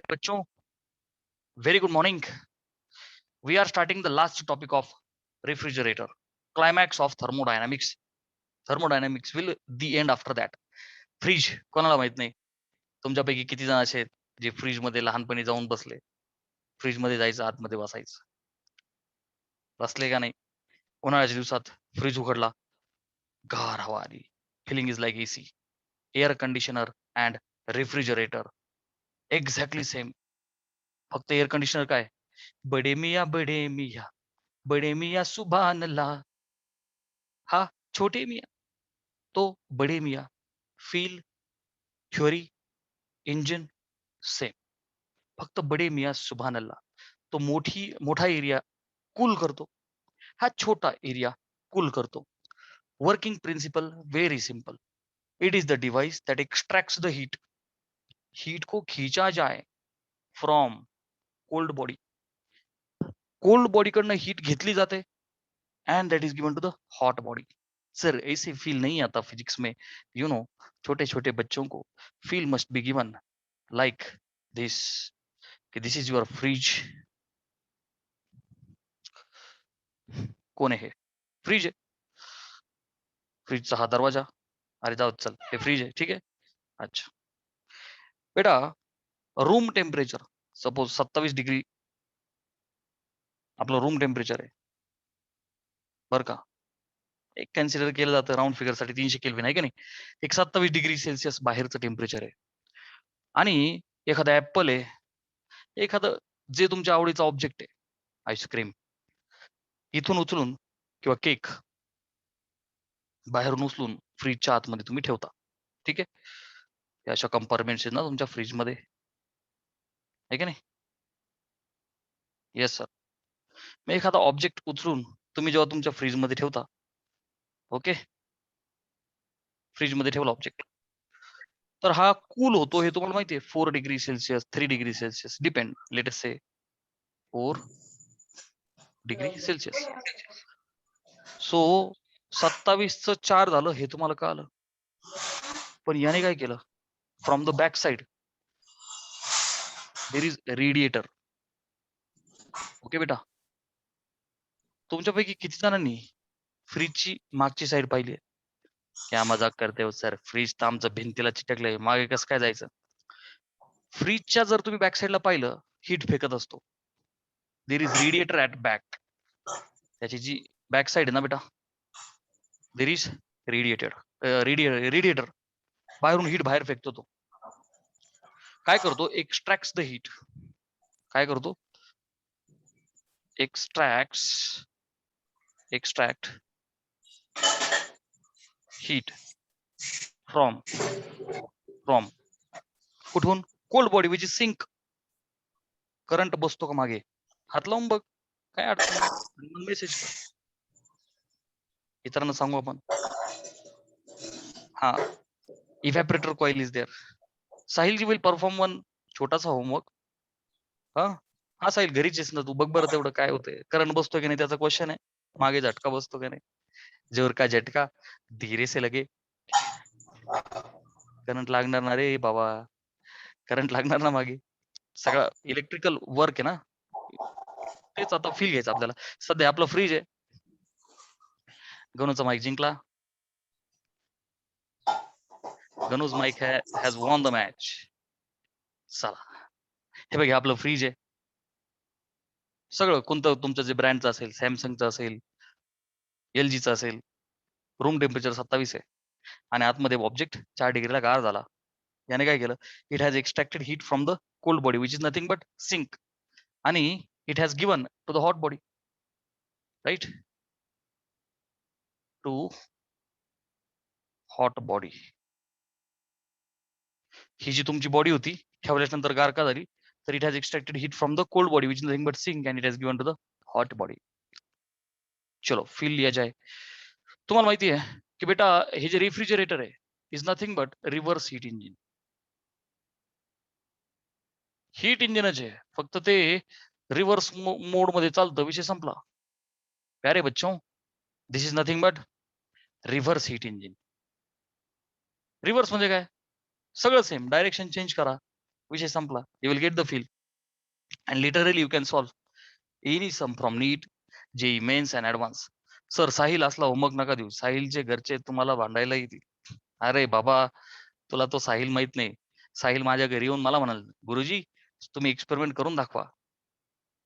बच्चों, very good morning. We are starting the last topic of refrigerator, climax of thermodynamics. Thermodynamics will the end after that. Fridge कोणाला माहित नाही. तुमच्यापैकी किती जण असे आहेत जे फ्रीज मध्ये लहानपणी जाऊन बसले, फ्रीज मध्ये जायचं, आतमध्ये बसायचं, बसले का नाही? उन्हाळ्याच्या दिवसात फ्रीज उघडला, गार हवा आली, feeling is like AC, air conditioner and refrigerator exactly same. फक्त एअर कंडिशनर काय, बडे मिया बडे मिया बडे मिया सुभान अल्लाह, हा छोटे मिया, तो बडे मिया. Feel, theory, engine same. फक्त बडे मिया सुभान अल्लाह तो मोठा एरिया कूल करतो, हा छोटा एरिया कूल करतो. Working principle very simple. It is the device that extracts the heat. Heat को खींचा जाए from cold body. Cold body कडनं हीट घेतली जाते and that is given to the hot body. Sir ऐसे फील नहीं आता फिजिक्स में, यू नो, छोटे छोटे बच्चों को feel must be given like this, कि दिस इज योर फ्रिज. कोण आहे हे? फ्रीज आहे. फ्रीजचा हा दरवाजा, अरे जाऊ चल, हे फ्रीज आहे, ठीक आहे. अच्छा बेटा, रूम टेम्परेचर सपोज 27 डिग्री आपलं रूम टेम्परेचर आहे बरं का. एक कन्सिडर केलं जातं राऊंड फिगर साठी 300 केल्विन आहे की नाही. एक 27 डिग्री सेल्सिअस बाहेरचं टेम्परेचर आहे. आणि एखादा ऍपल आहे, एखादं जे तुमच्या आवडीचा ऑब्जेक्ट आहे, आईस्क्रीम इथून उचलून किंवा केक बाहेरून उचलून फ्रीजच्या आतमध्ये तुम्ही ठेवता, ठीक आहे. हे अशा कंपार्टमेंट्स आहेत ना तुमच्या फ्रीजमध्ये, आहे की नाही? Yes sir. मग एखादा ऑब्जेक्ट उचलून तुम्ही जेव्हा तुमच्या फ्रीजमध्ये ठेवता, ओके, फ्रीजमध्ये ठेवला ऑब्जेक्ट, तर हा कूल होतो हे तुम्हाला माहिती आहे. 4 degree Celsius, 3 degree Celsius, depend, let us say 4 degree Celsius. So 27चं 4 झालं हे तुम्हाला कळालं. पण याने काय केलं, from the back side there is radiator. Okay बेटा, तुमच्यापैकी किती जणांनी फ्रीजची मागची साइड पाहिली आहे? क्या मजाक करते हो सर, फ्रीज तर आमचं भिंतीला चिटकलंय, मागे कसं काय जायचं? फ्रीजच्या जर तुम्ही बॅक साइडला पाहिलं, हीट फेकत असतो. देर इज रेडिएटर ऍट बॅक. त्याची जी बॅक साइड आहे ना बेटा, देर इज रेडिएटर बाहेरून हीट बाहेर फेकतो. तो काय करतो, एक्स्ट्रॅक्ट्स द हीट. काय करतो, एक्स्ट्रॅक्ट हीट फ्रॉम कुठून? Cold body which is sink. Current बसतो का मागे? हात लावून बघ, काय अडचण नाही, मेसेज कर, इतरांना सांगू आपण. हा, evaporator coil is there. Sahil ji will perform one छोटासा होमवर्क. हा साहिल, घरीच आहेस ना तू, बघ बरं तेवढं काय होतंय, करंट बसतो की नाही त्याचा क्वेश्चन आहे. मागे झटका बसतो की नाही? जोर का झटका धीरे से लगे. करंट लागणार ना रे बाबा, करंट लागणार ना मागे. सगळा इलेक्ट्रिकल वर्क आहे ना, तेच आता फील घ्यायचं आपल्याला. सध्या आपलं फ्रीज आहे. गणूचा माईक जिंकला. Ganu's Mike has won the match. चला, हे बघ, आपलं फ्रीज आहे. सगळं कोणतं तुमचं जे ब्रँडचं असेल, सॅमसंगचं असेल, LGचं असेल, रूम टेम्परेचर 27 आहे आणि आतमध्ये ऑब्जेक्ट 4 डिग्रीला गार झाला. याने काय केलं, it has extracted heat from the cold body which is nothing but sink, आणि it has given to the hot body, right, to hot body. ही जी तुमची बॉडी होती, ठेवल्यानंतर गार का झाली, तर it has extracted heat from the cold body which is nothing but sink and it has given to the hot body. चलो फील लिया जाए. तुम्हाला माहिती आहे की बेटा, हे जे रेफ्रिजरेटर आहे is nothing but reverse heat engine. Heat इंजिनच आहे, फक्त ते रिव्हर्स मोड मध्ये चालतं, विषय संपला. प्यारे बच्चों, this is nothing but reverse heat engine. Reverse म्हणजे काय? सगळं सेम, डायरेक्शन चेंज करा, विषय संपला. You will get the feel and literally you can solve any sum from NEET, JEE Mains and Advance. Sir Sahil असला होमवर्क नका देऊ, साहिलचे घरचे तुम्हाला भांडायला येतील. अरे बाबा, तुला तो साहिल माहित नाही. साहिल माझ्या घरी येऊन मला म्हणाल, गुरुजी तुम्ही एक्सपेरिमेंट करून दाखवा.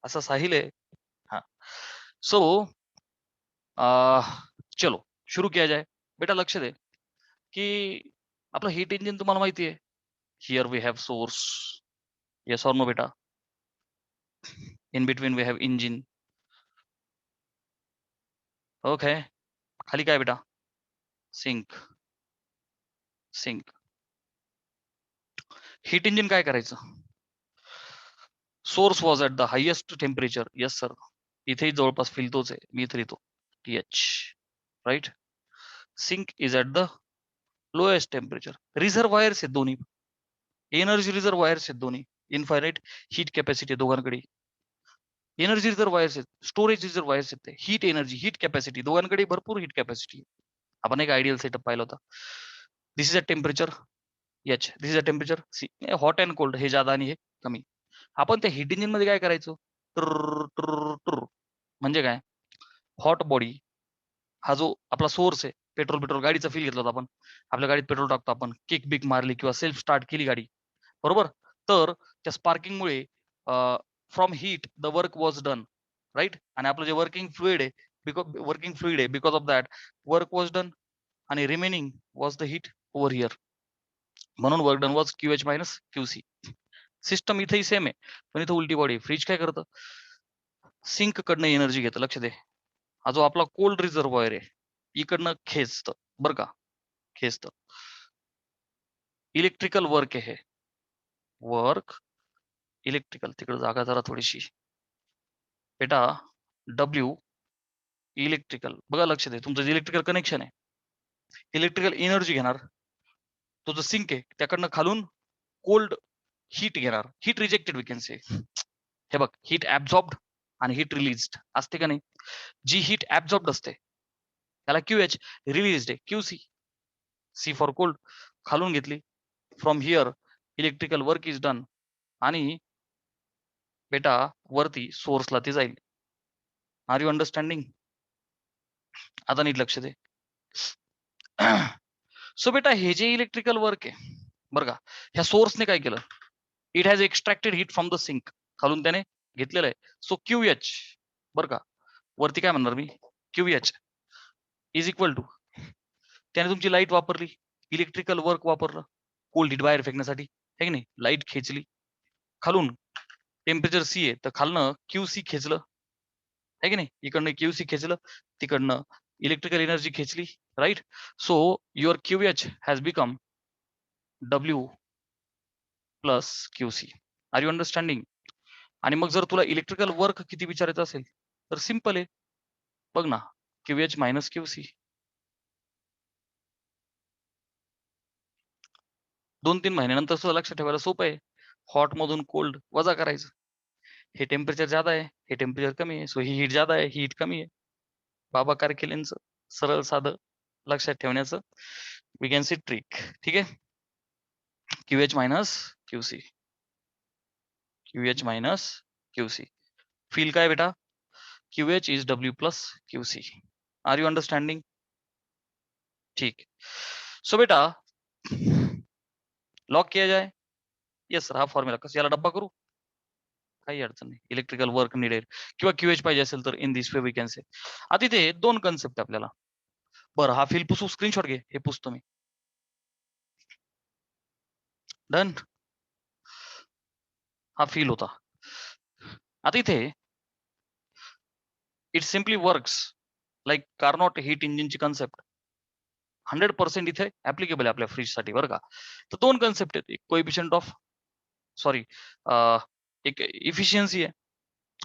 असा साहिल आहे. हा. सो चलो शुरू किया जाए. बेटा लक्ष दे की आपलं हीट इंजिन तुम्हाला माहिती आहे. Here we have source. Yes or no बेटा? In between we have engine. Okay. खाली काय बेटा? सिंक. सिंक. हीट इंजिन काय करायचं? Source was at the highest temperature. Yes sir. इथेही जवळपास फील तोच आहे. मी इथे लिहितो TH. Right. Sink is at the lowest temperature. Reservoirs आहेत दोन्ही. एनर्जी रिझर्वायर्स आहेत दोन्ही. इनफायनाईट हीट कॅपॅसिटी दोघांकडे. एनर्जी रिझर्वायर्स आहेत, स्टोरेज रिझर्वायर्स आहेत. हीट एनर्जी, हीट कॅपॅसिटी दोघांकडे भरपूर हीट कॅपॅसिटी. आपण एक आयडियल सेटअप पाहिला होता. This is a temperature H. This is a temperature C. Hot and cold हे जादा आणि हे कमी. आपण त्या हीट इंजिन मध्ये काय करायचो? म्हणजे काय? हॉट बॉडी हा जो आपला सोर्स आहे, पेट्रोल गाडीचा फील घेतला होता आपण. आपल्या गाडीत पेट्रोल टाकतो आपण, किक बिक मारली किंवा सेल्फ स्टार्ट केली गाडी, बरोबर? तर त्या स्पार्किंगमुळे from heat the work was done, right. आणि आपलं जे वर्किंग फ्लुइड आहे because of that work was done आणि remaining was the heat over here. म्हणून work done was QH minus QC. System इथेही सेम आहे, पण इथं उलटी बॉडी. फ्रीज काय करतं? सिंक कडनं एनर्जी घेतं. लक्ष दे. हा जो आपला कोल्ड रिझर्वायर आहे, इकडनं खेचतं बरं का, खेचतं. इलेक्ट्रिकल वर्क आहे हे. Work electrical. तिकडे जागा जरा थोडीशी बेटा. W electrical. बघा लक्ष दे, तुमचं जे इलेक्ट्रिकल कनेक्शन आहे, इलेक्ट्रिकल एनर्जी घेणार. तो जो सिंक आहे त्याकडनं खालून कोल्ड हीट घेणार. Heat rejected we can say. हे बघ, हीट ऍब्झॉर्ब्ड आणि हीट रिलीज्ड असते का नाही? जी हीट ऍब्झॉर्ब्ड असते त्याला QH, रिलीज्ड आहे QC. C for cold. खालून घेतली. From here electrical work is done आणि बेटा वरती सोर्सला ती जाईल. Are you understanding? आता नीट लक्ष दे. सो बेटा हे जे इलेक्ट्रिकल वर्क आहे बरं का, ह्या सोर्सने काय केलं? It has extracted heat from the sink. खालून त्याने घेतलेलं आहे. सो QH बरं का, वरती काय म्हणणार मी? QH इज इक्वल टू, त्याने तुमची लाईट वापरली, इलेक्ट्रिकल वर्क वापरलं, कोल्ड हीट बाहेर फेकण्यासाठी, है की नाही? लाईट खेचली. खालून टेम्परेचर C आहे तर खालनं QC खेचलं, है की नाही? इकडनं QC खेचलं, तिकडनं इलेक्ट्रिकल एनर्जी खेचली, right. So your QH has become W plus QC. Are you understanding? आणि मग जर तुला इलेक्ट्रिकल वर्क किती विचारायचं असेल तर सिम्पल आहे. बघ ना, QH मायनस QC. 2-3 महिन्यानंतर सुद्धा लक्षात ठेवायला सोपं आहे. हॉट मधून कोल्ड वजा करायचं. हे टेम्परेचर ज्यादा आहे, हे टेम्परेचर कमी आहे. सो ही हीट ज्यादा आहे, ही हीट कमी आहे. बाबा कारकेलेंचं सरळ साधं लक्षात ठेवण्याचं वी कॅन सी ट्रिक. ठीक आहे. QH minus QC. QH minus QC. Feel काय बेटा? QH is W plus QC. Are you understanding? ठीक. सो बेटा लॉक किया जाए. येस सर, हा फॉर्म्युला कसं याला डब्बा करू? काही अडचण नाही. इलेक्ट्रिकल वर्क निडेड किंवा QH पाहिजे असेल तर in this way we can say. आता इथे 2 कन्सेप्ट आपल्याला. बरं हा फील पुसू, स्क्रीनशॉट घे, हे पुसतो मी. डन. हा फील होता. आता इथे it simply works like Carnot heat इंजिनची कन्सेप्ट 100% इथे ऍप्लिकेबल आहे आपल्या फ्रीज साठी बरं का. तर 2 कन्सेप्ट आहेत. एक कोएफिशियंट ऑफ एक इफिशियन्सी आहे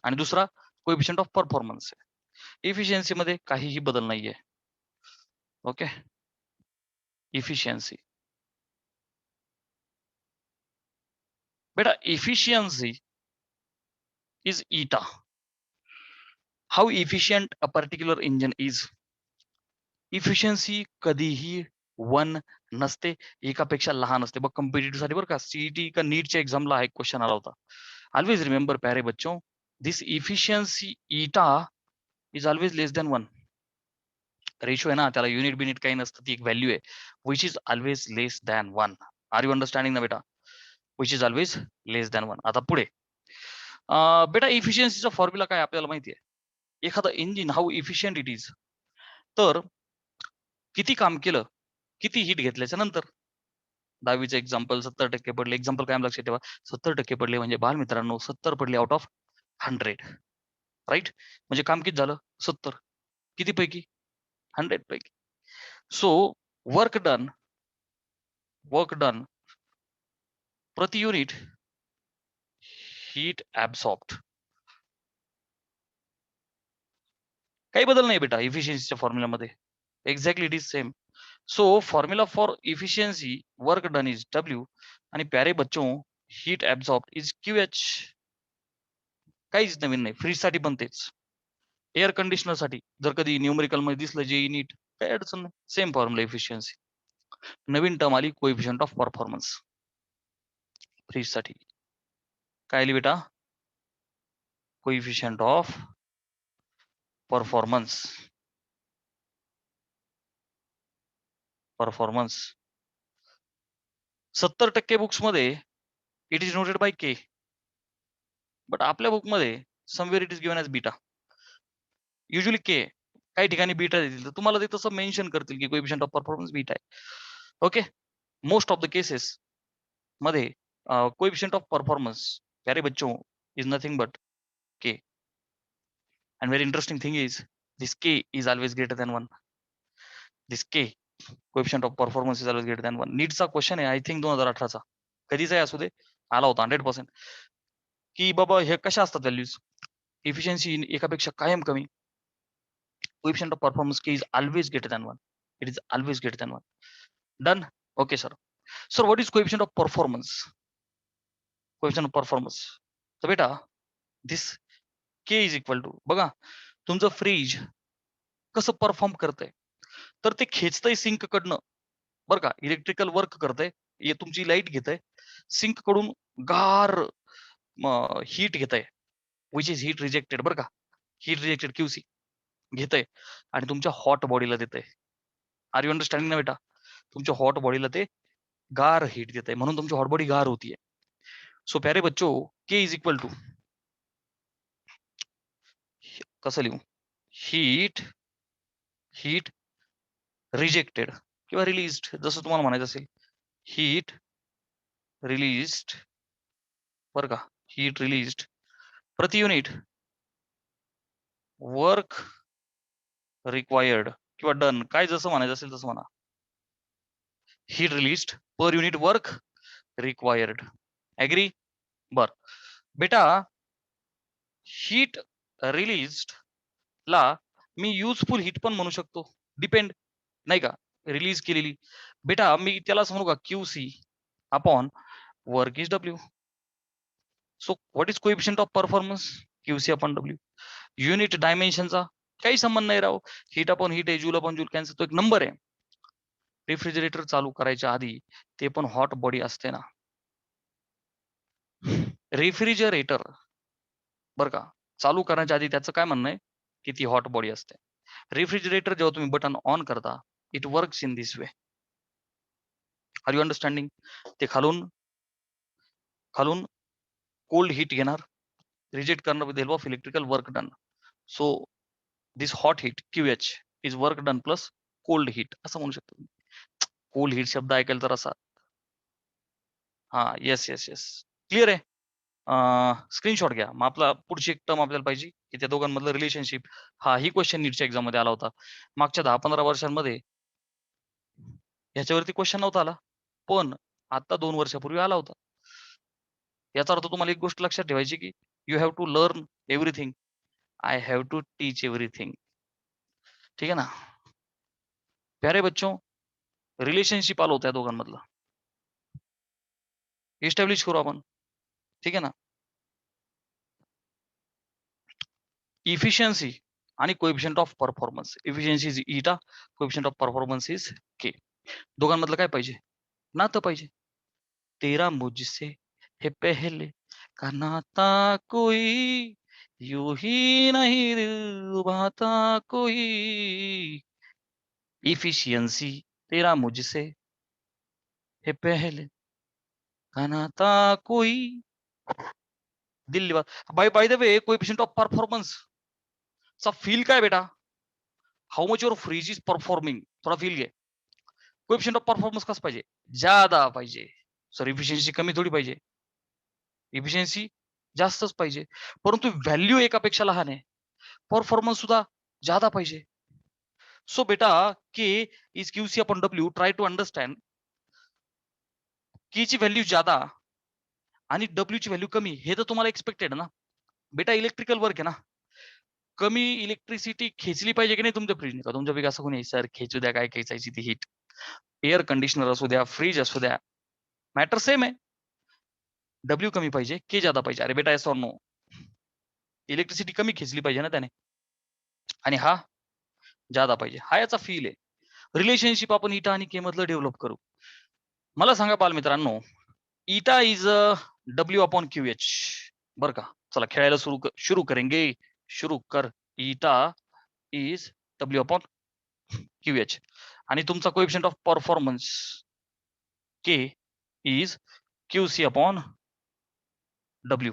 आणि दुसरा कोएफिशियंट ऑफ परफॉर्मन्स आहे. इफिशियन्सी मध्ये काहीही बदल नाहीये. ओके. इफिशियन्सी बेटा, efficiency is eta. How efficient a particular engine is. Efficiency कधीही 1 नसते, एकापेक्षा लहान असते. बघ कॉम्पिटिटिव्ह साठी बरं का, सीईटी का नीटच्या एक्झामला हा एक क्वेश्चन आला होता. ऑलवेज रिमेंबर प्यारे बच्चों, this efficiency eta is always less than 1. Ratio आहे ना, त्याला युनिट बिनिट काही नसतं, ती एक व्हॅल्यू आहे, which is always less than 1. Are you understanding ना बेटा? Which is always less than 1. आता पुढे बेटा इफिशियन्सीचा फॉर्म्युला काय आपल्याला माहिती आहे. एखादं engine how efficient it is, तर किती काम केलं, किती हिट घेतल्याच्या नंतर. 10वीचं एक्झाम्पल 70% पडले. एक्झाम्पल काय लक्षात ठेवा, 70% पडले म्हणजे बालमित्रांनो 70 पडले आउट ऑफ 100. राईट? म्हणजे काम किती झालं? 70. किती पैकी? 100 पैकी. सो वर्क डन प्रति युनिट हीट ऍब्सॉर्ब्ड. काही बदल नाही बेटा इफिशियन्सीच्या फॉर्म्युलामध्ये. Exactly it is same. So formula for efficiency work done is W आणि प्यारे बच्चों हीट ऍब्सॉर्ब्ड इज QH. काहीच नवीन नाही. फ्रीज साठी पण तेच. एअर कंडिशनर साठी जर कधी न्यूमरिकल मध्ये दिसलं जे नीट, काही अडचण नाही. Same formula efficiency. नवीन टर्म आली कोएफिशियंट ऑफ परफॉर्मन्स फ्रीज साठी. काय आली बेटा? Coefficient of performance. 70% बुक्स मध्ये it is noted by K, but आपल्या बुक मध्ये somewhere it is given as beta. Usually K, काही ठिकाणी बीटा देतील, तर तुम्हाला ते तसं मेन्शन करतील की कोएफिशियंट ऑफ परफॉर्मन्स बीटा आहे. Okay, most of the cases मध्ये कोएफिशियंट ऑफ परफॉर्मन्स प्यारे बच्चों is nothing but K. And very interesting thing is this k is always greater than 1. This k coefficient of performance is always greater than 1. नीटचा question आहे I think 2018चा, कधीचाही असू दे, आला होता 100%, की बाबा हे कशा असतात व्हॅल्यूज. इफिशियन्सी एकापेक्षा कायम कमी. Coefficient of performance k is always greater than 1. It is always greater than 1. Done? Okay sir. Sir, what is coefficient of performance? Coefficient of performance. तर बेटा this k is equal to, बघा तुमचं fridge कसं perform करतंय, तर ते खेचतंय sink कडनं बरं का, इलेक्ट्रिकल वर्क करतंय, हे तुमची लाईट घेतंय, सिंक कडून गार हीट घेतंय, विच इज हीट रिजेक्टेड बरं का, हीट रिजेक्टेड QC घेतंय आणि तुमच्या हॉट बॉडीला देतंय. आर यू अंडरस्टँडिंग ना बेटा? तुमच्या हॉट बॉडीला ते गार हीट देतंय, म्हणून तुमची हॉट बॉडी गार होतीये. सो प्यारे बच्चो के इज इक्वल टू, कसं लिहू, हीट रिजेक्टेड किंवा रिलीज्ड, जसं तुम्हाला म्हणायचं असेल, हीट रिलीज्ड बरं का, हीट रिलीज्ड प्रति युनिट वर्क रिक्वायर्ड किंवा डन, काय जसं म्हणायचं असेल तसं म्हणा. Heat released per unit work required. Agree? बर बेटा हीट रिलीज्ड ला मी युजफुल हीट पण म्हणू शकतो, डिपेंड नाही का, रिलीज केलेली. बेटा मी त्यालाच म्हणू का QC upon work is W. So what is coefficient of performance? QC upon W. Unit डायमेन्शनचा काही संबंध नाही राव, हीट अपॉन हीट आहे, जूल अपॉन जूल कॅन्सल, तो एक नंबर आहे. रेफ्रिजरेटर चालू करायच्या आधी ते पण हॉट बॉडी असते ना. रेफ्रिजरेटर बरं का चालू करण्याच्या आधी त्याचं काय म्हणणं आहे की ती हॉट बॉडी असते. रेफ्रिजरेटर जेव्हा तुम्ही बटन ऑन करता, it works in this way. Are you understanding? ते खालून कोल्ड हीट घेणार, रिजेक्ट करणार with help of electrical work done. So this hot heat QH is work done plus cold heat असं म्हणू शकतो. कोल्ड हीट शब्द ऐकायला तर असा, हा येस येस येस क्लिअर आहे. स्क्रीनशॉट घ्या. मग आपला पुढची एक टर्म आपल्याला पाहिजे की त्या दोघांमधलं रिलेशनशिप. हा ही क्वेश्चन नीटच्या एक्झाम मध्ये आला होता. मागच्या 10-15 वर्षांमध्ये ह्याच्यावरती क्वेश्चन नव्हता आला, पण आता 2 वर्षापूर्वी आला होता. याचा अर्थ तुम्हाला एक गोष्ट लक्षात ठेवायची की you have to learn everything, I have to teach everything. ठीक आहे ना प्यारे बच्चों, रिलेशनशिप आलं होतं या दोघांमधलं, इस्टॅब्लिश करू आपण. ठीक आहे ना. इफिशियन्सी आणि coefficient of performance. Efficiency is eta, coefficient of performance is K. दोघांमधलं काय पाहिजे? नातं पाहिजे. तेरा मुझसे है पहले का नाता कोई, यूं ही नहीं निभाता कोई. इफिशियंसी, तेरा मुझसे है पहले का नाता कोई. दिल by the way, coefficient of performance चा फील काय बेटा? How much your fridge is performing, थोडा फील घे. कोएफिशिएंट ऑफ परफॉर्मन्स कसं पाहिजे? ज्यादा पाहिजे. सर इफिशियन्सी कमी थोडी पाहिजे. इफिशियन्सी जास्तच पाहिजे. परंतु व्हॅल्यू एकापेक्षा लहान आहे. परफॉर्मन्स सुद्धा ज्यादा पाहिजे. सो बेटा K is QC upon W. Try to understand. K ची व्हॅल्यू ज्यादा आणि डब्ल्यू ची व्हॅल्यू कमी, हे तर तुम्हाला एक्सपेक्टेड ना. बेटा इलेक्ट्रिकल वर्क आहे ना. कमी इलेक्ट्रिसिटी खेचली पाहिजे की नाही तुमच्या फ्रीजने? का तुमच्यापैकी असं कोणी सर खेचू द्या, काय खेचायची ती हीट. एअर कंडिशनर असू द्या, फ्रीज असू द्या, मॅटर सेम आहे. डब्ल्यू कमी पाहिजे, के ज्यादा पाहिजे. अरे बेटा येस ऑर नो? इलेक्ट्रिसिटी कमी खेचली पाहिजे ना त्याने, आणि हा ज्यादा पाहिजे. हा याचा फील आहे. रिलेशनशिप आपण इटा आणि के मधलं डेव्हलप करू. मला सांगा बालमित्रांनो, eta is W upon Q H. बरं का? चला खेळायला सुरू करेंगे. शुरू कर. Eta is W upon Q H आणि तुमचा coefficient of performance K is Q C upon W.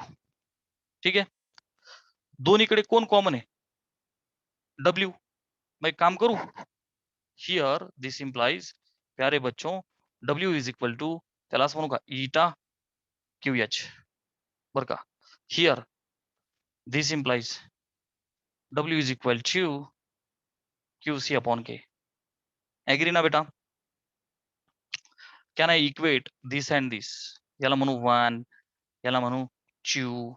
ठीक आहे. दोन्हीकडे कोण कॉमन आहे? डब्ल्यू. मग एक काम करू. हिअर दिस इम्प्लाइज, प्यारे बच्चों, डब्ल्यू इज इक्वल टू, त्याला असं म्हणू का, इटा क्यू एच. बरं का? Here this implies W is equal to Q C upon K. Agree ना बेटा? Can I equate this and this? याला म्हणू 1, याला म्हणू 2.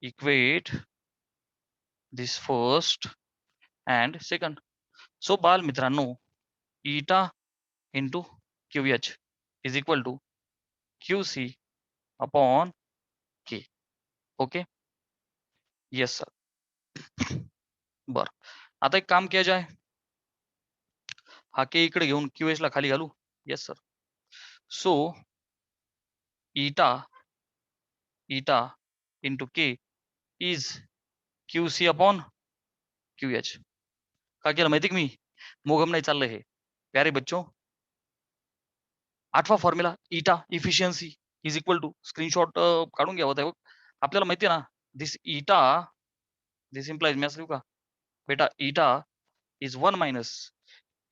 Equate this first and second. So बाल मित्रांनो, eta into Q H is equal to Q C upon K. Okay, yes sir. बर, आता एक काम किया जाए. हा के इकडे घेऊन क्यू एच ला खाली घालू. Yes sir. So eta into K is Q C upon Q H. का केलं माहिती का मी? मोगम नाही चाललंय हे. प्यारे बच्चों, 8वा formula eta efficiency is equal to, screenshot काढून घ्यावं त्या. आपल्याला माहिती आहे ना, दिस इटा, दिस इम्प्लाइज, मी असं का बेटा, eta is 1 minus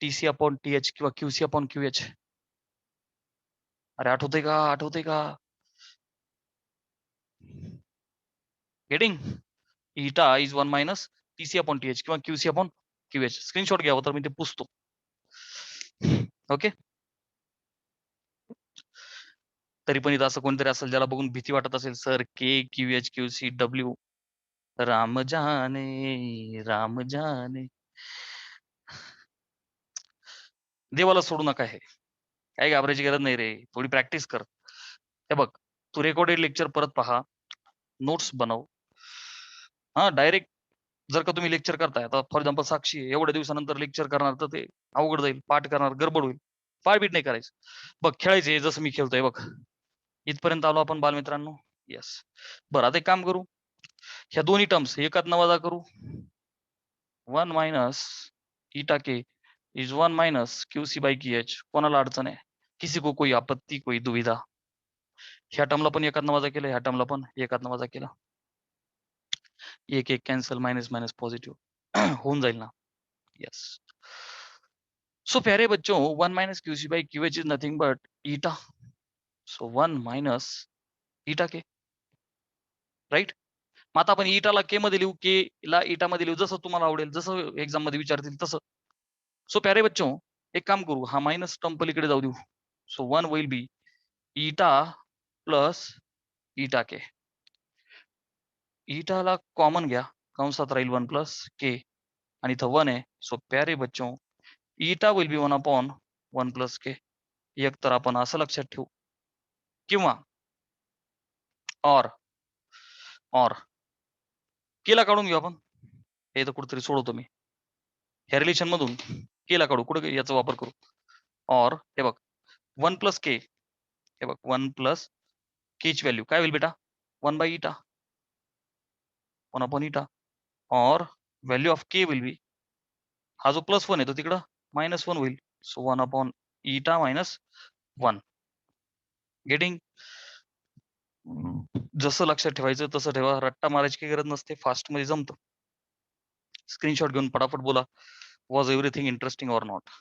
TC upon TH किंवा क्यूसी अपॉन क्यूएच. अरे आठवतंय का? आठवतंय का? Getting? Eta is 1 minus TC upon TH किंवा क्यूसी अपॉन क्यूएच. स्क्रीनशॉट घ्यावं तर मी ते पुसतो. ओके. तरी पण इथं असं कोणतरी असेल ज्याला बघून भीती वाटत असेल, sir K Q H Q C W, Ram जाने राम जाने. देवाला सोडू नका. हे काही घाबरायची गरज नाही रे. थोडी प्रॅक्टिस कर. हे बघ, तू रेकॉर्डेड लेक्चर परत पहा, नोट्स बनव. हा, डायरेक्ट जर का तुम्ही लेक्चर करताय, आता फॉर एक्झाम्पल साक्षी आहे, एवढ्या दिवसानंतर लेक्चर करणार, तर ते अवघड जाईल. पाठ करणार गडबड होईल. पाठ बीट नाही करायचं. बघ, खेळायचे जसं मी खेळतोय. बघ, इथपर्यंत आलो आपण बालमित्रांनो. येस. बरं, आता एक काम करू. ह्या दोन्ही टर्म्स एकात वजा करू. 1 minus eta K is 1 minus Q C by की एच. कोणाला अडचण आहे? किसी को कोई आपत्ती, कोई दुविधा? ह्या टर्मला पण एकात वजा केलं, ह्या टर्मला पण एकात वजा केलं. एक एक कॅन्सल, मायनस मायनस पॉझिटिव्ह होऊन जाईल ना. येस. सो प्यारे बच्चों, 1 minus Q C by Q H is nothing but eta. So 1 minus eta K, right. मग आता आपण इटाला के मध्ये लिहू, के ला इटा मध्ये लिहू, जसं तुम्हाला आवडेल, जसं एक्झाम मध्ये विचारतील तसं. सो प्यारे बच्चों, एक काम करू, हा मायनस टर्म पलीकडे जाऊ देऊ. सो 1 विल बी इटा प्लस इटा के. इटाला कॉमन घ्या, कंसात राहील 1 प्लस के आणि इथं 1 आहे. सो प्यारे बच्चों, इटा विल बी 1 अपॉन 1 प्लस के. एक तर आपण असं लक्षात ठेवू, किंवा और केला काढून घेऊ आपण. हे तर कुठेतरी सोडवतो मी. ह्या रिलेशन मधून केला काढू, कुठे याचा वापर करू. और हे बघ 1 प्लस के, हे बघ 1 प्लस केची व्हॅल्यू काय होईल बेटा 1 बाय इटा 1 अपॉन इटा और value of K will be हा जो +1 आहे तो तिकडं -1 होईल. सो 1 अपॉन इटा मायनस 1. गेटिंग? जसं लक्षात ठेवायचं तसं ठेवा. रट्टा मारायची काही गरज नसते. फास्टमध्ये जमतं. स्क्रीनशॉट घेऊन पटापट बोला. Was everything interesting or not?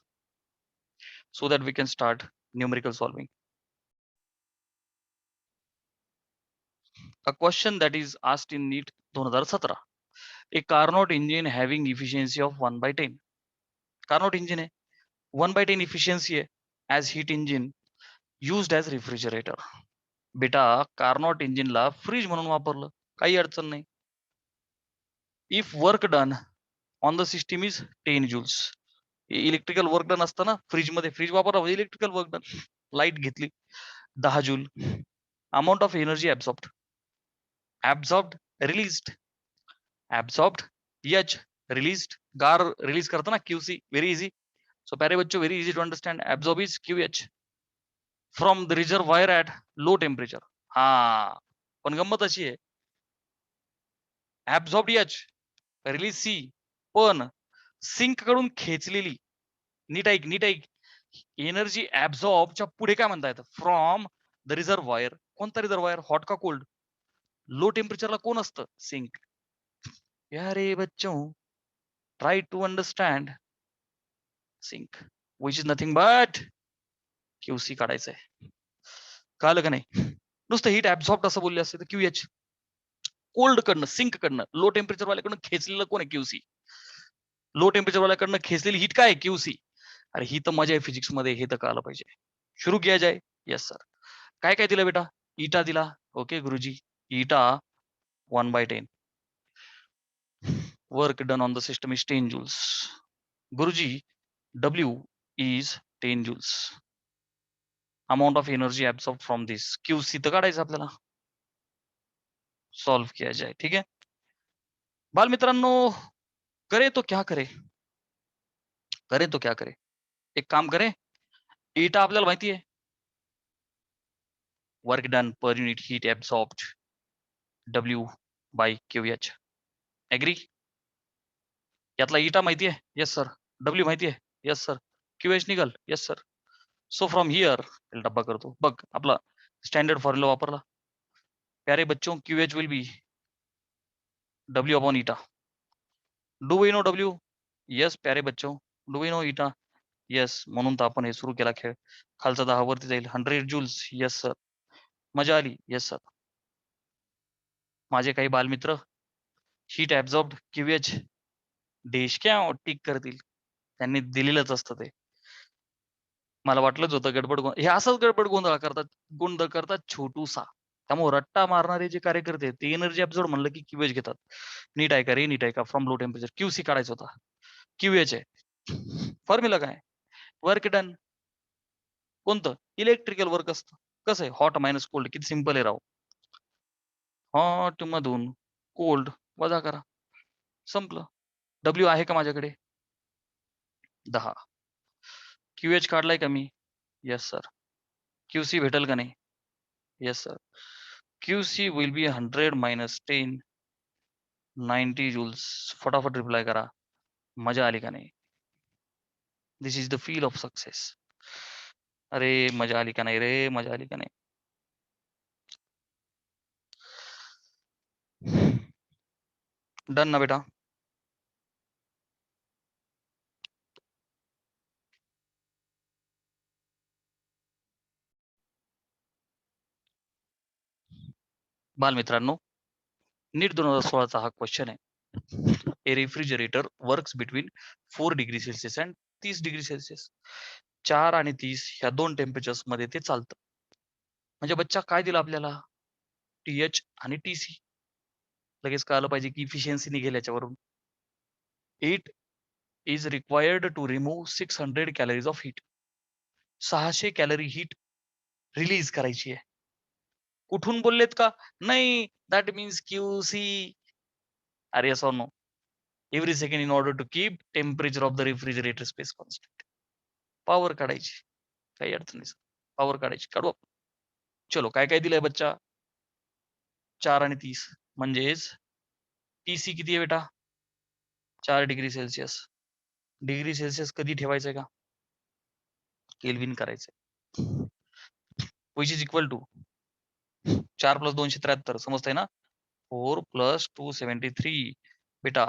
So that we can start numerical solving. A question that is asked in NEET 2017. A Carnot engine having efficiency of 1 by 10. Carnot engine है 1 by 10 efficiency है as heat engine used as refrigerator. बेटा कार्नॉट इंजिनला fridge म्हणून वापरलं काही अडचण नाही. If work done on the system is 10 joules. Electrical work done असतं ना फ्रीज मध्ये फ्रीज वापरला म्हणजे इलेक्ट्रिकल वर्क डन. लाईट घेतली 10 joule. Amount of energy absorbed released H released गार रिलीज करता ना QC व्हेरी इझी. सो प्यारे बच्चों very easy to understand absorb is QH from the reservoir at low temperature. हा पण गंमत अशी आहे ऍब्सॉर्ब H रिलीज C पण सिंक कडून खेचलेली नीट ऐक एनर्जी ऍब्सॉर्बच्या पुढे काय म्हणता येतं फ्रॉम द रिझर्वायर. कोणता रिझर्वायर हॉट का कोल्ड? लो टेम्परेचरला कोण असतं सिंक. प्यारे बच्चों try to understand sink which is nothing but QC काढायचंय. कळलं का नाही? नुसतं हीट ऍब्सॉर्ब असं बोलले असते तर QH कोल्ड कडनं सिंक कडनं लो टेम्परेचर वाल्याकडनं खेचलेलं कोण आहे QC. लो टेम्परेचर वाल्याकडनं खेचलेली हीट काय QC. अरे ही तर मजा आहे फिजिक्स मध्ये हे तर कळालं पाहिजे. सुरू किया जाए. Yes sir. काय काय दिलं बेटा इटा दिला. ओके गुरुजी इटा 1 by 10. Work done on the system is 10 joules. गुरुजी W is 10 joules. Amount of energy absorb from this QC तर काढायचं आपल्याला. सॉल्व किया जाए. ठीक आहे बाल मित्रांनो. करे तो क्या करे एक काम करे. इटा आपल्याला माहिती आहे work done per unit heat absorbed W by QH. Agree? यातला इटा माहिती आहे. Yes sir. W माहिती आहे. Yes sir. QH निघाल. Yes sir. So from here डब्बा करतो बघ आपला स्टँडर्ड फॉर्म्युला वापरला. प्यारे बच्चों QH will be W upon eta. Do we know W? Yes प्यारे बच्चों do we know eta? Yes. म्हणून तर आपण हे सुरू केला खेळ. खालचा 10 वरती जाईल 100 joules. Yes sir. मजा आली. Yes sir. माझे काही बालमित्र हीट ऍब्सॉर्ब्ड QH डेशक्या टिक करतील. त्यांनी दिलेलंच असतं ते. मला वाटलंच होतं गडबड हे असंच गडबड गोंधळ करतात छोटूसा. त्यामुळे रट्टा मारणारे जे कार्यकर्ते आहेत, ते एनर्जी ऍब्सॉर्ब म्हणलं की QH घेतात. नीट ऐका रे नीट ऐका फ्रॉम लो टेम्परेचर QC काढायचा होता. QH आहे. फॉर्म्युला काय वर्क डन कोणतं इलेक्ट्रिकल वर्क असतं. कसं आहे हॉट मायनस कोल्ड किती सिंपल आहे राव. हॉट मधून कोल्ड वजा करा संपलं. W आहे का माझ्याकडे 10. QH काढलाय का मी? Yes sir. QC भेटेल का नाही? Yes sir. QC will be 100 minus 10 90 joules. फटाफट रिप्लाय करा. मजा आली का नाही? This is the feel of success. अरे मजा आली का नाही रे मजा आली का नाही? डन ना बेटा. बालमित्रांनो नीट 2016चा हा क्वेश्चन आहे. A refrigerator works between 4 degree Celsius and 30 degree Celsius. 4 आणि 30 ह्या दोन टेम्परेचर्स मध्ये ते चालतं. म्हणजे बच्चा काय दिला आपल्याला TH आणि TC. लगेच कळालं पाहिजे की इफिशियन्सी निघेल याच्यावरून. It is required to remove 600 calories of heat. 600 calorie heat release करायची आहे. कुठून बोललेत का? नाही दॅट मीन्स QC. अरे yes or no? Every second in order to keep temperature of the refrigerator space constant. Power काढायची. काही अडचण नाही. पॉवर काढायची, काढू आपण. चलो काय काय दिलंय बच्चा? 4 आणि 30 म्हणजेच TC किती आहे बेटा? 4 डिग्री सेल्सिअस. डिग्री सेल्सिअस कधी ठेवायचंय का? केल्विन करायचंय. व्हिच इज इक्वल टू 4 + 273 समजतंय ना? 4 + 273 बेटा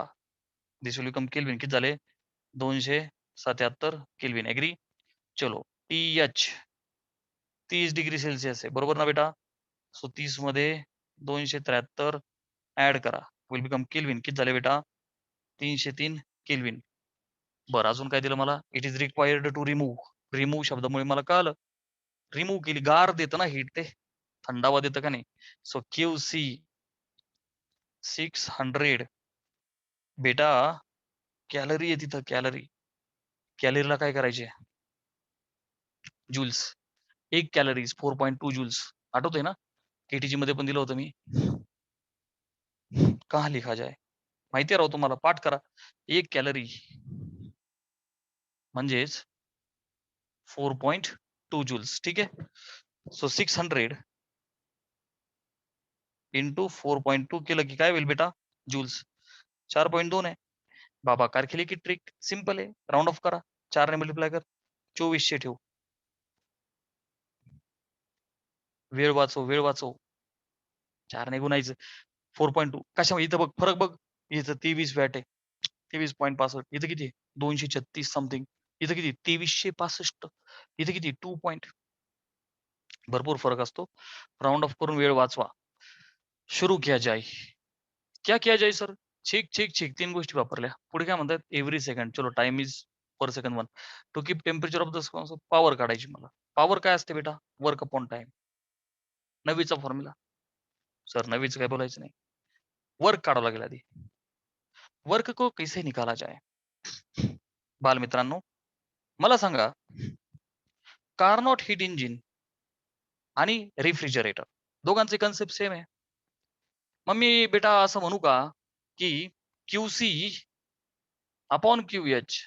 दिस विल बिकम केल्विन. किती झाले? 277 केल्विन. एग्री? चलो TH 30 डिग्री सेल्सिअस आहे. बरोबर ना बेटा? सो 30 मध्ये 273 ॲड करा. Will become kelvin. किती झाले बेटा? 303 केल्विन. बरं अजून काय दिलं मला? It is required to remove. Remove शब्दामुळे मला कळालं. रिमूव्ह केली. गार देतं ना हीट ते. थंडावा देतं का नाही? सो QC 600 बेटा कॅलरी आहे तिथं कॅलरी. कॅलरीला काय करायचे? जूल्स. 1 calories 4.2 joules. आठवतंय ना? KTG मध्ये पण दिलं होतं मी. कहाँ लिखा जाए? माहिती आहे राव तुम्हाला, पाठ करा. 1 कॅलरी म्हणजेच 4.2 जूल्स. ठीक आहे. सो 600 इंटू 4.2 केलं की काय होईल बेटा? जूल्स. 4.2 आहे. बाबा कार केली की ट्रिक सिंपल आहे. राउंड ऑफ करा. 4 ने मल्टिप्लाय कर. 2400 ठेवू. वेळ वाचव, वेळ वाचव. 4 ने गुणायचं. 4.2 कशामुळे? इथं बघ फरक बघ. इथं 23 वॅट आहे. 23.65. इथं किती आहे? 236 समथिंग. इथं किती? 2365. इथं किती? 2 पॉइंट. भरपूर फरक असतो. राउंड ऑफ करून वेळ वाचवा. सुरू किया जाए. क्या किया जाए सर? छेक, छेक, छेक 3 गोष्टी वापरल्या. पुढे काय म्हणतात? Every second. चलो time is per second 1. To keep temperature of the power काढायची मला. पॉवर काय असते बेटा? Work upon time. 9वीचा फॉर्म्युला. सर 9वीचं काय बोलायचं नाही. वर्क काढावं लागेल आधी. वर्क को कैसे निकाला जाए? बालमित्रांनो मला सांगा, कार्नोट हीट इंजिन आणि रेफ्रिजरेटर दोघांचे कन्सेप्ट सेम आहे. मग मी बेटा असं म्हणू का, की QC अपॉन QH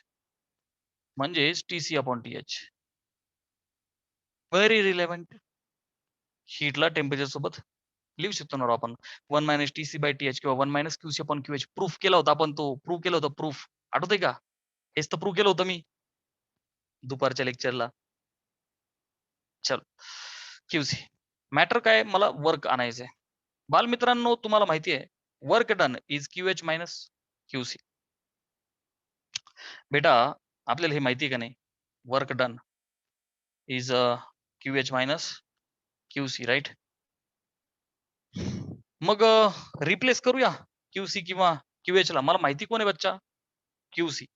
म्हणजेच TC upon TH. Very relevant. हीटला टेम्परेचर सोबत लिहू शकतो ना आपण. 1 - TC/TH किंवा 1 - QC अपॉन QH. प्रूफ केला होता आपण तो. प्रूव्ह केलं होतं प्रूफ. आठवतंय का? हेच तर प्रूव्ह केलं होतं मी दुपारच्या लेक्चरला. चल QC. मॅटर काय? मला वर्क आणायचंय. बालमित्रांनो तुम्हाला माहिती आहे work done is QH minus QC. बेटा आपल्याला हे माहिती आहे का नाही? Work done is QH minus QC right. मग रिप्लेस करूया QC किंवा QH ला. मला माहिती कोण आहे बच्चा? QC.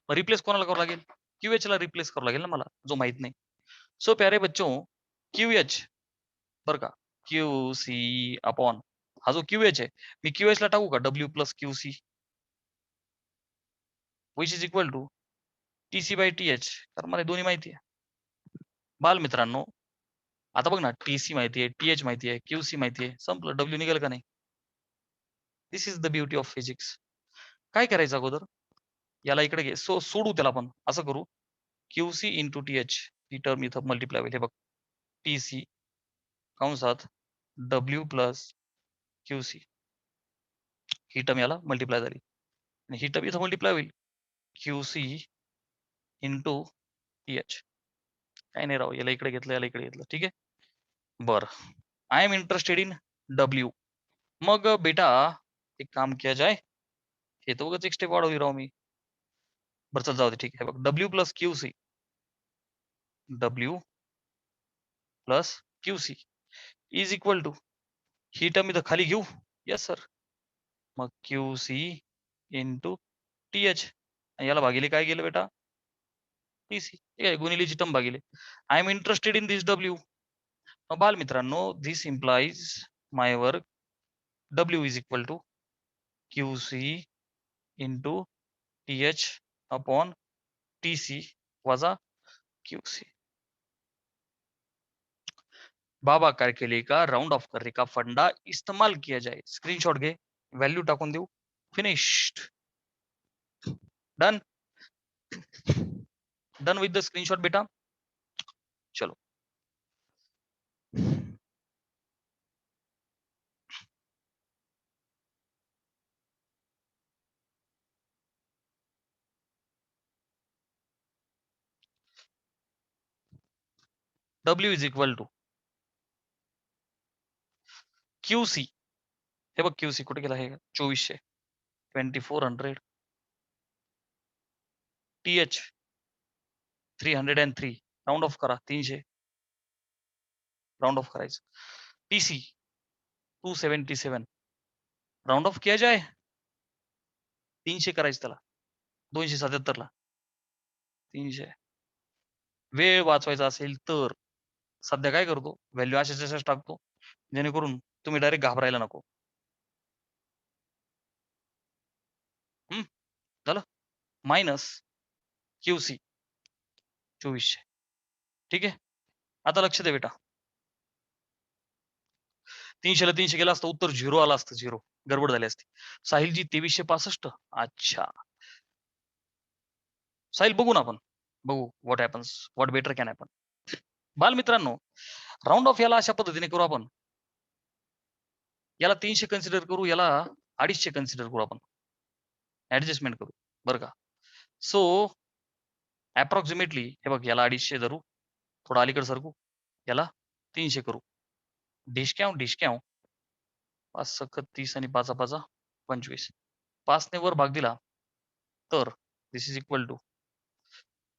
मग रिप्लेस कोणाला करावं लागेल? QH ला रिप्लेस करावं लागेल ना मला, जो माहित नाही. सो प्यारे बच्चों QH बरं का, QC अपॉन हा जो QH आहे, मी QH ला टाकू का W plus QC which is equal to TC/TH. कारण मला दोन्ही माहिती आहे. बालमित्रांनो आता बघ ना, TC माहिती आहे, TH माहिती आहे, QC माहिती आहे, संपलं. W निघेल का नाही? This is the beauty of physics. काय करायचं अगोदर? याला इकडे घे. सोडू त्याला आपण. असं करू QC इंटू TH ही टर्म इथं मल्टिप्लाय होईल. हे बघ TC कंसात W प्लस QC ही टर्म याला मल्टिप्लाय झाली. आणि ही टर्म इथं मल्टिप्लाय होईल. QC into TH. काही नाही राव, याला इकडे घेतलं, याला इकडे घेतलं. ठीक आहे. बरं. I am interested in W. मग बेटा एक काम किया जाए. हे तर उगाच एक स्टेप वाढवली राव मी. बरं चल जाऊ दे. ठीक आहे. बघ W plus QC. W plus QC is equal to ही टर्म इथं खाली घेऊ. Yes sir. मग QC इंटू TH याला भागिले काय गेलं बेटा? TC. ठीक आहे. गुणिलेची टर्म भागिले. I am interested in this W. बाल मित्रांनो this implies my work W is equal to QC into TH upon TC वजा QC. बाबा काय का राउंड ऑफ करने का फंडा इस्तेमाल किया जाए. स्क्रीनशॉट घे, व्हॅल्यू टाकून देऊ. Finished. Done. Done with the screenshot बेटा. चलो. W is equal to QC. हे बघ QC कुठे गेला? हे 2400 2400 TH 303 राउंड ऑफ करा 300 राउंड ऑफ करायचं. TC 277 राउंड ऑफ किया जाए 300 करायचं त्याला 277 ला 300. वेळ वाचवायचा असेल तर सध्या काय करतो व्हॅल्यू अशाच टाकतो जेणेकरून तुम्ही डायरेक्ट घाबरायला नको. झालं मायनस QC 2400. ठीक आहे. आता लक्ष दे बेटा 300 ला 300 गेला असतं उत्तर 0 आलं असतं 0 गडबड झाली असती. साहिलजी 2365. अच्छा साहिल बघू ना आपण बघू what happens what better can happen. बालमित्रांनो राऊंड ऑफ याला अशा पद्धतीने करू आपण. याला 300 कन्सिडर करू याला 250 कन्सिडर करू आपण ऍडजस्टमेंट करू बरं का. सो अप्रॉक्सिमेटली हे बघ याला 250 धरू थोडं अलीकडे सरकू याला 300 करू. डिस्काउंट 5 सखत 30 आणि 5 5 25 5 ने वर भाग दिला तर दिस इज इक्वल टू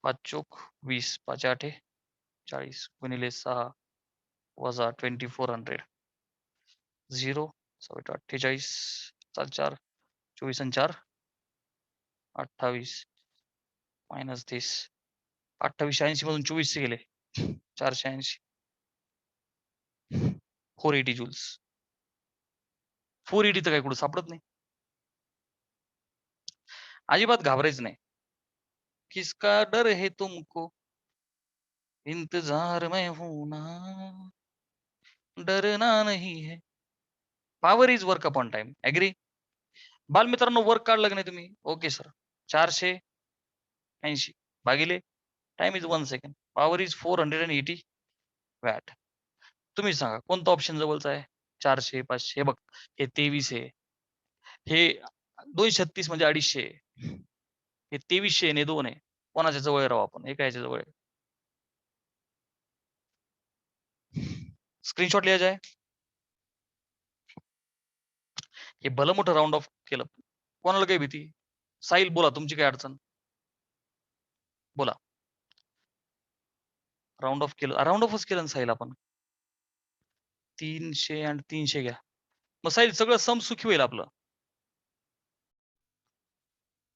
5 चोक 20 5 8 40 गुणिले 6 वजा 2400 0 48 7 4 24 आणि 4 28 मायनस 30 2880 मधून 24 गेले 480 480 जूल्स 480 तर काय कुठं सापडत नाही. अजिबात घाबरायचं नाही. किसका डर है तुमको इंतजार में हूं ना डरना नहीं है. Power is work upon time agree. बालमित्रांनो वर्क काढलं की नाही तुम्ही ओके सर 480 भागिले time is 1 second power is 480 watt. तुम्ही सांगा कोणता ऑप्शन जवळचा आहे 400 500 हे बघ हे 23 आहे हे 236 म्हणजे 250 हे 2300 ने 2 आहे कोणाच्या जवळ राहू आपण हे कायच्या जवळ आहे. स्क्रीनशॉट लिहा जाय. हे भलं मोठं राऊंड ऑफ केलं कोणाला काही भीती. साहिल बोला तुमची काय अडचण बोला. राऊंड ऑफ केलं राऊंड ऑफच केलं ना साहिल आपण 300 आणि 300 घ्या. मग साहिल सगळं सम सुखी होईल आपलं.